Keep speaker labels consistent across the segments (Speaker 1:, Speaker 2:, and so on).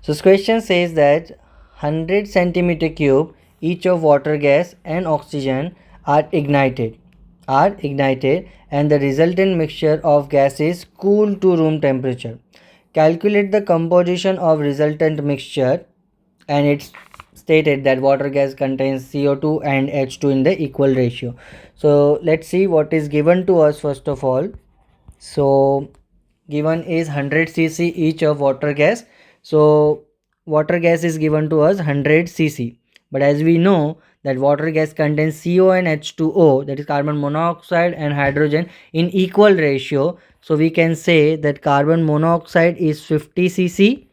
Speaker 1: So this question says that 100 centimeter cube each of water gas and oxygen are ignited and the resultant mixture of gas is cooled to room temperature. Calculate the composition of resultant mixture, and it's stated that water gas contains CO2 and H2 in the equal ratio. So let's see what is given to us first of all. So given is 100 cc each of water gas. So water gas is given to us 100 cc, but as we know that water gas contains CO and H2O, that is carbon monoxide and hydrogen, in equal ratio. So we can say that carbon monoxide is 50 cc,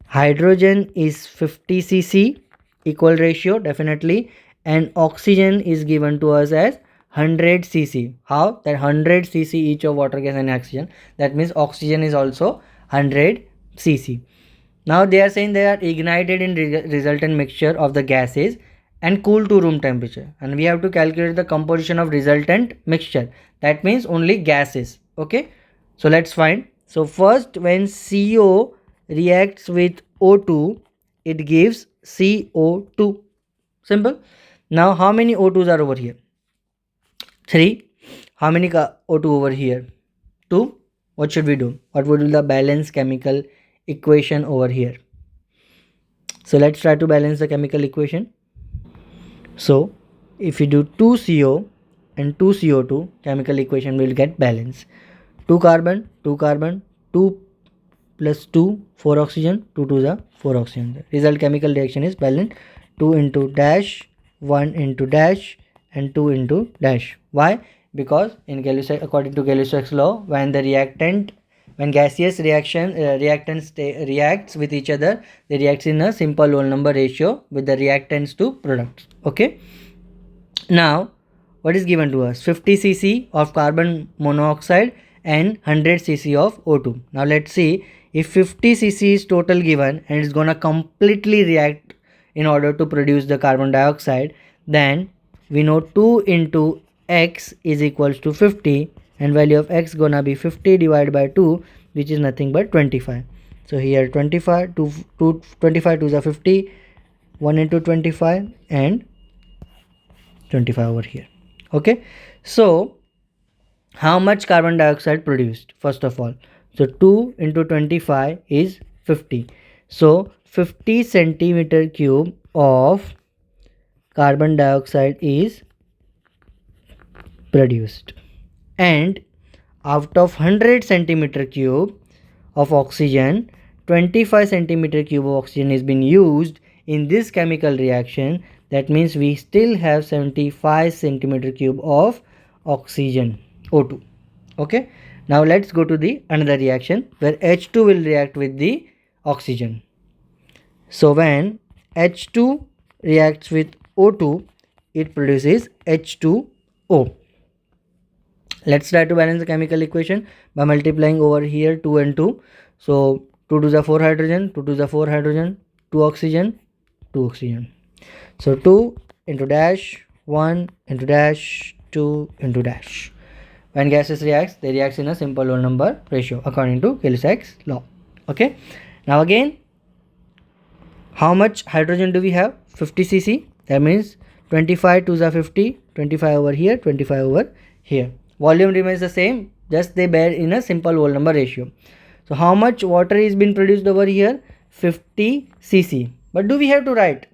Speaker 1: hydrogen is 50 cc, equal ratio definitely, and oxygen is given to us as 100 cc. How? That 100 cc each of water gas and oxygen, that means oxygen is also 100 cc. Now they are saying they are ignited in resultant mixture of the gases and cooled to room temperature, and we have to calculate the composition of resultant mixture, that means only gases. Okay, so let's find. So first, when CO reacts with O2, it gives CO2. Simple. Now how many O2s are over here? 3. How many O2 over here? 2. What should we do? What would be the balance chemical equation over here? So let's try to balance the chemical equation. So if you do 2CO and 2CO2, chemical equation will get balance. 2 carbon, 2 carbon, 2 plus 2, 4 oxygen, 2 to the 4 oxygen. The result chemical reaction is balanced. 2 into dash, 1 into dash, and 2 into dash. Why? Because in Gay-Lussac, according to Gay-Lussac's law, when gaseous reactants reacts with each other, they react in a simple whole number ratio with the reactants to products. Okay. Now, what is given to us? 50 cc of carbon monoxide and 100 cc of O2. Now let's see, if 50 cc is total given and it's gonna completely react in order to produce the carbon dioxide, then we know 2 into x is equals to 50, and value of x gonna be 50 divided by 2, which is nothing but 25. So here 25 to 25 to the 50, 1 into 25 and 25 over here. Okay, so how much carbon dioxide produced? First of all, so 2 into 25 is 50. So 50 centimeter cube of carbon dioxide is produced, and out of 100 centimeter cube of oxygen, 25 centimeter cube of oxygen is being used in this chemical reaction. That means we still have 75 centimeter cube of oxygen, O2. Okay, now let's go to the another reaction where H2 will react with the oxygen. So when H2 reacts with O2, it produces H2O. Let's try to balance the chemical equation by multiplying over here 2 and 2. So 2 to the 4 hydrogen, 2 to the 4 hydrogen, 2 oxygen, 2 oxygen. So 2 into dash, 1 into dash, 2 into dash. When gases reacts, they react in a simple whole number ratio according to Gay-Lussac's law. Okay. Now again, how much hydrogen do we have? 50 cc. That means 25 to the 50, 25 over here, 25 over here. Volume remains the same, just they bear in a simple whole number ratio. So how much water is being produced over here? 50 cc. But do we have to write?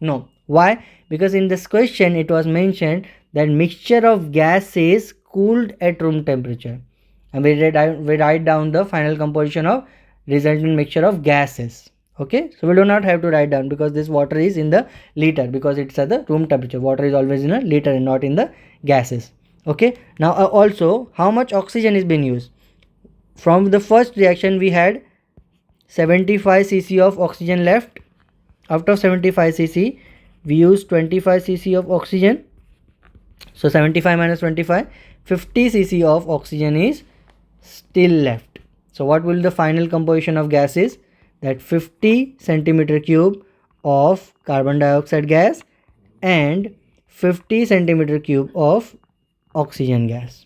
Speaker 1: No. Why? Because in this question it was mentioned that mixture of gases cooled at room temperature, and we write down the final composition of resultant mixture of gases. Okay, so we do not have to write down because this water is in the liter, because it's at the room temperature. Water is always in a liter and not in the gases. Okay, now also how much oxygen is being used? From the first reaction we had 75 cc of oxygen left. Out of 75 cc we use 25 cc of oxygen. So 75 minus 25, 50 cc of oxygen is still left. So what will the final composition of gas is? That 50 centimeter cube of carbon dioxide gas and 50 centimeter cube of oxygen gas.